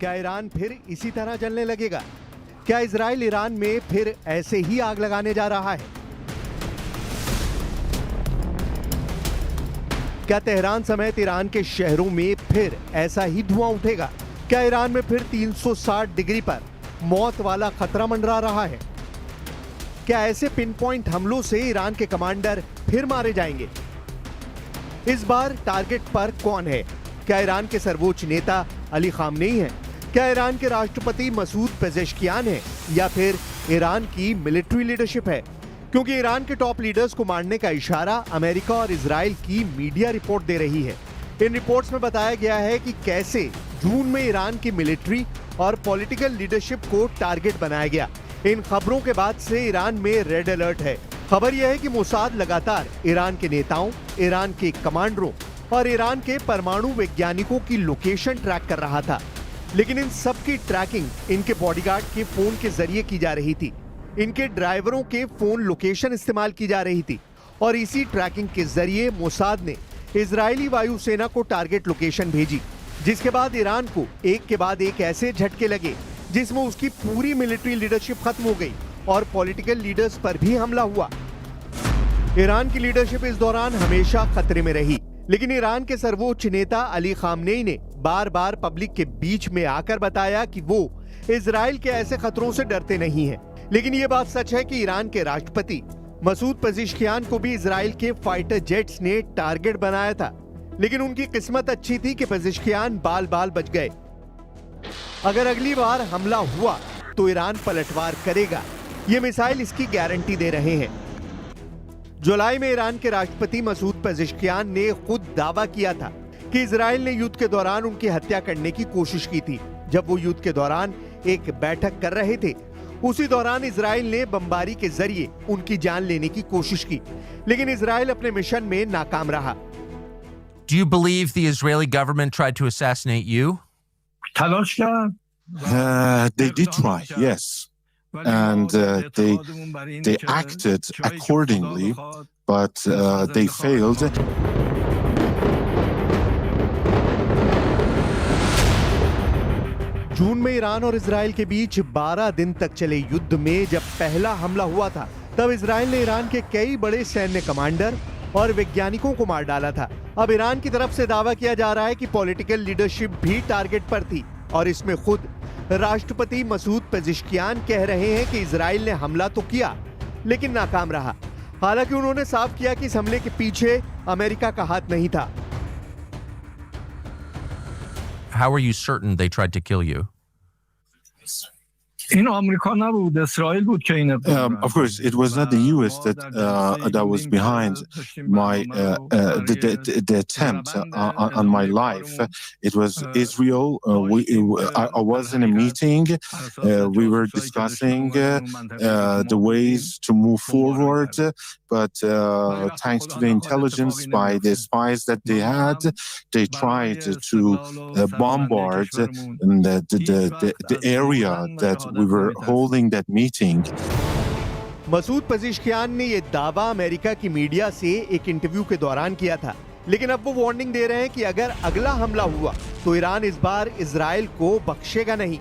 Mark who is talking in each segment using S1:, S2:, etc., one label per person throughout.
S1: क्या ईरान फिर इसी तरह जलने लगेगा? क्या इजराइल ईरान में फिर ऐसे ही आग लगाने जा रहा है? क्या तेहरान समेत ईरान के शहरों में फिर ऐसा ही धुआं उठेगा? क्या ईरान में फिर 360 डिग्री पर मौत वाला खतरा मंडरा रहा है? क्या ऐसे पिन पॉइंट हमलों से ईरान के कमांडर फिर मारे जाएंगे? इस बार टारगेट पर कौन है? क्या ईरान के सर्वोच्च नेता अली खामनेई हैं? क्या ईरान के राष्ट्रपति मसूद पेजेश्कियान हैं? या फिर ईरान की मिलिट्री लीडरशिप है? क्योंकि ईरान के टॉप लीडर्स को मारने का इशारा अमेरिका और इजराइल की मीडिया रिपोर्ट दे रही है। इन रिपोर्ट्स में बताया गया है कि कैसे जून में ईरान की मिलिट्री और पॉलिटिकल लीडरशिप को टारगेट बनाया गया। इन खबरों के बाद से ईरान में रेड अलर्ट है। खबर यह है कि मोसाद लगातार ईरान के नेताओं, ईरान के कमांडरों और ईरान के परमाणु वैज्ञानिकों की लोकेशन ट्रैक कर रहा था। लेकिन इन सब की ट्रैकिंग इनके बॉडीगार्ड के फोन के जरिए की जा रही थी। इनके ड्राइवरों के फोन लोकेशन इस्तेमाल की जा रही थी और इसी ट्रैकिंग के जरिए मोसाद ने इजरायली वायुसेना को टारगेट लोकेशन भेजी, जिसके बाद ईरान को एक के बाद एक ऐसे झटके लगे जिसमें उसकी पूरी मिलिट्री लीडरशिप खत्म हो गई और पॉलिटिकल लीडर्स पर भी हमला हुआ। ईरान की लीडरशिप इस दौरान हमेशा खतरे में रही, लेकिन ईरान के सर्वोच्च नेता अली खामनेई ने बार बार पब्लिक के बीच में आकर बताया कि वो इजराइल के ऐसे खतरों से डरते नहीं हैं। लेकिन ये बात सच है कि ईरान के राष्ट्रपति मसूद पेजेश्कियान को भी इजराइल के फाइटर जेट्स ने टारगेट बनाया था, लेकिन उनकी किस्मत अच्छी थी कि पेजेश्कियान बाल बाल बच गए। अगर अगली बार हमला हुआ तो ईरान पलटवार करेगा, ये मिसाइल इसकी गारंटी दे रहे हैं। जुलाई में ईरान के राष्ट्रपति मसूद पेजेश्कियान ने खुद दावा किया था कि इजराइल ने युद्ध के दौरान उनकी हत्या करने की कोशिश की थी। जब वो युद्ध के दौरान एक बैठक कर रहे थे, उसी दौरान इजराइल ने बमबारी के जरिए उनकी जान लेने की कोशिश की, लेकिन इजराइल अपने मिशन में नाकाम रहा।
S2: Do you believe the Israeli government tried to assassinate you?
S3: They did try, yes. And they acted accordingly, but they failed.
S1: जून में ईरान और इजराइल के बीच 12 दिन तक चले युद्ध में जब पहला हमला हुआ था, तब इजराइल ने ईरान के कई बड़े सैन्य कमांडर और वैज्ञानिकों को मार डाला था। अब ईरान की तरफ से दावा किया जा रहा है कि पॉलिटिकल लीडरशिप भी टारगेट पर थी और इसमें खुद राष्ट्रपति मसूद पेजेश्कियान कह रहे हैं कि इजराइल ने हमला तो किया लेकिन नाकाम रहा। हालांकि उन्होंने साफ किया कि इस हमले के पीछे अमेरिका का हाथ नहीं था।
S2: How are you certain they tried to kill you?
S3: Of course, it was not the U.S. that was behind the attempt on my life. It was Israel. I was in a meeting. We were discussing the ways to move forward. But thanks to the intelligence by the spies that they had, they tried to bombard the area that we were holding that meeting.
S1: Masoud Pezeshkian ने यह दावा America की media से एक interview के दौरान किया था, लेकिन अब वो वार्निंग दे रहे हैं कि अगर अगला हमला हुआ तो ईरान इस बार इजराइल को बख्शेगा नहीं।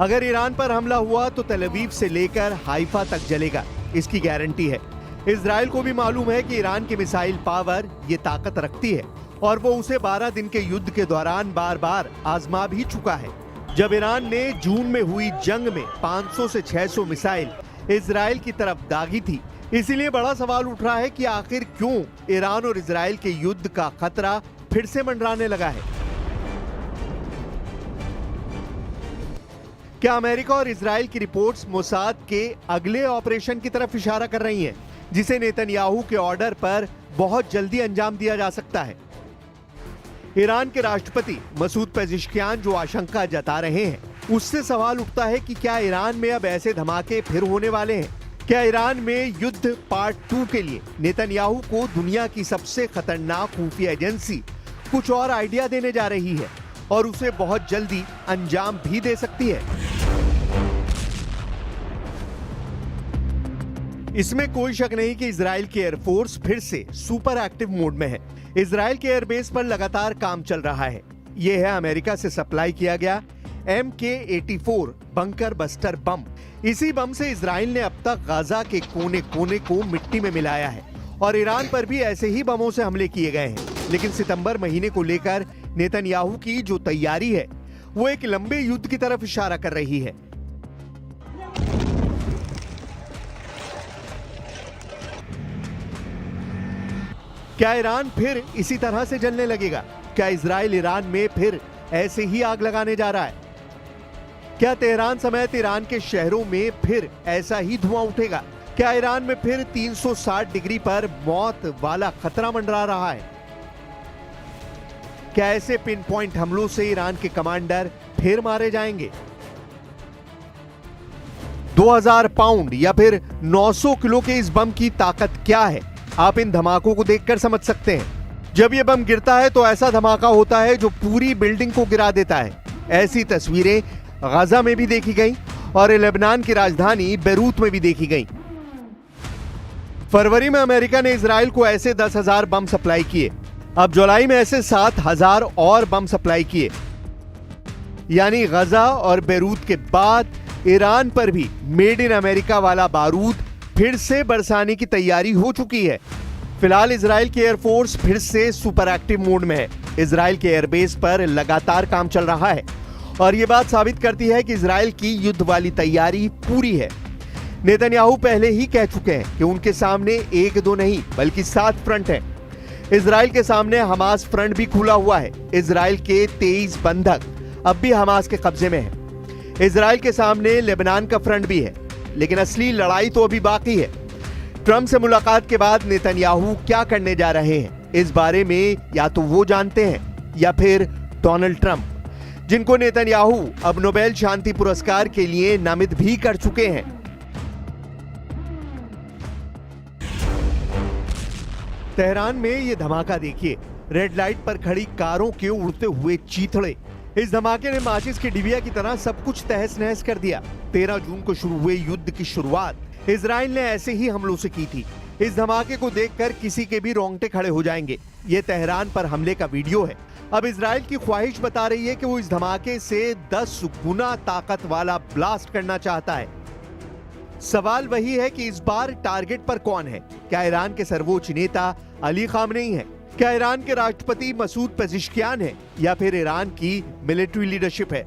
S1: अगर ईरान पर हमला हुआ तो तेल अवीव से लेकर हाइफा तक जलेगा, इसकी गारंटी है। इजराइल को भी मालूम है कि ईरान की मिसाइल पावर ये ताकत रखती है और वो उसे 12 दिन के युद्ध के दौरान बार बार आजमा भी चुका है। जब ईरान ने जून में हुई जंग में 500 से 600 मिसाइल इजराइल की तरफ दागी थी, इसीलिए बड़ा सवाल उठ रहा है कि आखिर क्यों ईरान और इजराइल के युद्ध का खतरा फिर से मंडराने लगा है। क्या अमेरिका और इजराइल की रिपोर्ट्स मोसाद के अगले ऑपरेशन की तरफ इशारा कर रही हैं, जिसे नेतन्याहू के ऑर्डर पर बहुत जल्दी अंजाम दिया जा सकता है? ईरान के राष्ट्रपति मसूद पेजेश्कियान जो आशंका जता रहे हैं, उससे सवाल उठता है कि क्या ईरान में अब ऐसे धमाके फिर होने वाले हैं? क्या ईरान में युद्ध पार्ट 2 के लिए नेतन्याहू को दुनिया की सबसे खतरनाक खुफिया एजेंसी कुछ और आइडिया देने जा रही है? और उसे बहुत जल्दी अंजाम भी दे सकती है। इसमें कोई शक नहीं कि इजराइल की एयरफोर्स फिर से सुपर एक्टिव मोड में है। इजराइल के एयरबेस पर लगातार काम चल रहा है। यह है अमेरिका से सप्लाई किया गया MK-84 बंकर बस्टर बम। इसी बम से इजराइल ने अब तक गाजा के कोने कोने को मिट्टी में मिलाया है और ईरान पर भी ऐसे ही बमों से हमले किए गए हैं। लेकिन सितंबर महीने को लेकर नेतन्याहू की जो तैयारी है वो एक लंबे युद्ध की तरफ इशारा कर रही है। क्या ईरान फिर इसी तरह से जलने लगेगा? क्या इजराइल ईरान में फिर ऐसे ही आग लगाने जा रहा है? क्या तेहरान समेत ईरान के शहरों में फिर ऐसा ही धुआं उठेगा? क्या ईरान में फिर 360 डिग्री पर मौत वाला खतरा मंडरा रहा है? क्या ऐसे पिन पॉइंट हमलों से ईरान के कमांडर फिर मारे जाएंगे? 2000 पाउंड या फिर 900 किलो के इस बम की ताकत क्या है, आप इन धमाकों को देखकर समझ सकते हैं। जब यह बम गिरता है तो ऐसा धमाका होता है जो पूरी बिल्डिंग को गिरा देता है। ऐसी तस्वीरें गाजा में भी देखी गई और लेबनान की राजधानी बेरूत में भी देखी गई। फरवरी में अमेरिका ने इजराइल को ऐसे 10,000 बम सप्लाई किए। अब जुलाई में ऐसे 7,000 और बम सप्लाई किए। यानी गाजा और बेरूत के बाद ईरान पर भी मेड इन अमेरिका वाला बारूद फिर से बरसाने की तैयारी हो चुकी है। फिलहाल इजराइल की एयरफोर्स फिर से सुपर एक्टिव मोड में है। इजराइल के एयरबेस पर लगातार काम चल रहा है और यह बात साबित करती है कि इजराइल की युद्ध वाली तैयारी पूरी है। नेतन्याहू पहले ही कह चुके हैं कि उनके सामने एक दो नहीं बल्कि 7 फ्रंट हैं। इजराइल के सामने हमास फ्रंट भी खुला हुआ है। इजराइल के 23 बंधक अब भी हमास के कब्जे में हैं। इजराइल के सामने लेबनान का फ्रंट भी है, लेकिन असली लड़ाई तो अभी बाकी है। ट्रंप से मुलाकात के बाद नेतन्याहू क्या करने जा रहे हैं, इस बारे में या तो वो जानते हैं या फिर डोनाल्ड ट्रंप, जिनको नेतन्याहू अब नोबेल शांति पुरस्कार के लिए नामित भी कर चुके हैं। तेहरान में ये धमाका देखिए, रेड लाइट पर खड़ी कारों के उड़ते हुए चीथड़े। इस धमाके ने माचिस की डिबिया की तरह सब कुछ तहस नहस कर दिया। 13 जून को शुरू हुए युद्ध की शुरुआत इजराइल ने ऐसे ही हमलों से की थी। इस धमाके को देखकर किसी के भी रोंगटे खड़े हो जाएंगे। ये तेहरान पर हमले का वीडियो है। अब इजराइल की ख्वाहिश बता रही है कि वो इस धमाके से 10 गुना ताकत वाला ब्लास्ट करना चाहता है। सवाल वही है कि इस बार टारगेट पर कौन है? क्या ईरान के सर्वोच्च नेता अली खामनेई है? क्या ईरान के राष्ट्रपति मसूद पेजिशकियान है? या फिर ईरान की मिलिट्री लीडरशिप है?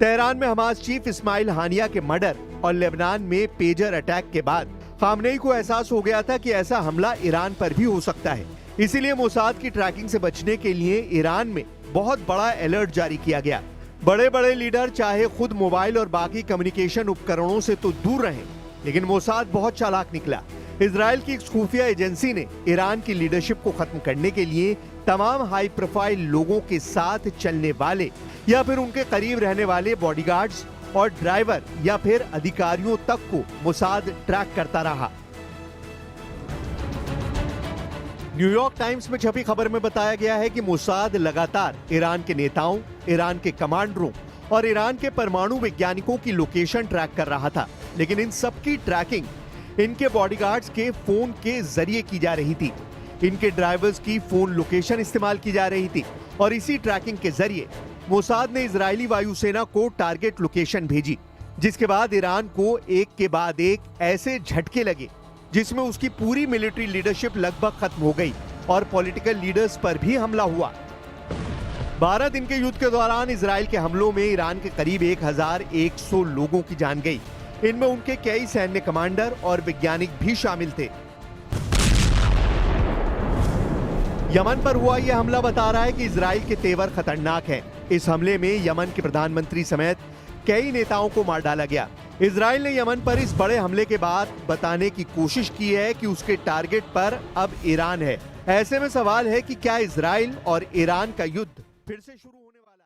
S1: तेहरान में हमास चीफ इस्माइल हानिया के मर्डर और लेबनान में पेजर अटैक के बाद खामनेई को एहसास हो गया था कि ऐसा हमला ईरान पर भी हो सकता है। इसीलिए मोसाद की ट्रैकिंग से बचने के लिए ईरान में बहुत बड़ा अलर्ट जारी किया गया। बड़े बड़े लीडर चाहे खुद मोबाइल और बाकी कम्युनिकेशन उपकरणों से तो दूर रहें, लेकिन मोसाद बहुत चालाक निकला। इजराइल की एक खुफिया एजेंसी ने ईरान की लीडरशिप को खत्म करने के लिए तमाम हाई प्रोफाइल लोगों के साथ चलने वाले या फिर उनके करीब रहने वाले बॉडीगार्ड्स और ड्राइवर या फिर अधिकारियों तक को मोसाद ट्रैक करता रहा। न्यूयॉर्क टाइम्स में छपी खबर में बताया गया है कि मोसाद लगातार ईरान के नेताओं, ईरान के कमांडरों और ईरान के परमाणु वैज्ञानिकों की लोकेशन ट्रैक कर रहा था। लेकिन इन सबकी ट्रैकिंग इनके बॉडीगार्ड्स के फोन के जरिए की जा रही थी। इनके ड्राइवर्स की फोन लोकेशन इस्तेमाल की जा रही थी और इसी ट्रैकिंग के जरिए मोसाद ने इजरायली वायुसेना को टारगेट लोकेशन भेजी, जिसके बाद ईरान को एक के बाद एक ऐसे झटके लगे जिसमें उसकी पूरी मिलिट्री लीडरशिप लगभग खत्म हो गई और पॉलिटिकल लीडर्स पर भी हमला हुआ। 12 दिन के युद्ध के दौरान इजराइल के हमलों में ईरान के करीब 1100 लोगों की जान गई। इनमें उनके कई सैन्य कमांडर और वैज्ञानिक भी शामिल थे। यमन पर हुआ यह हमला बता रहा है कि इजराइल के तेवर खतरनाक हैं। इस हमले में यमन के प्रधानमंत्री समेत कई नेताओं को मार डाला गया। इजराइल ने यमन पर इस बड़े हमले के बाद बताने की कोशिश की है कि उसके टारगेट पर अब ईरान है। ऐसे में सवाल है कि क्या इजराइल और ईरान का युद्ध फिर से शुरू होने वाला है?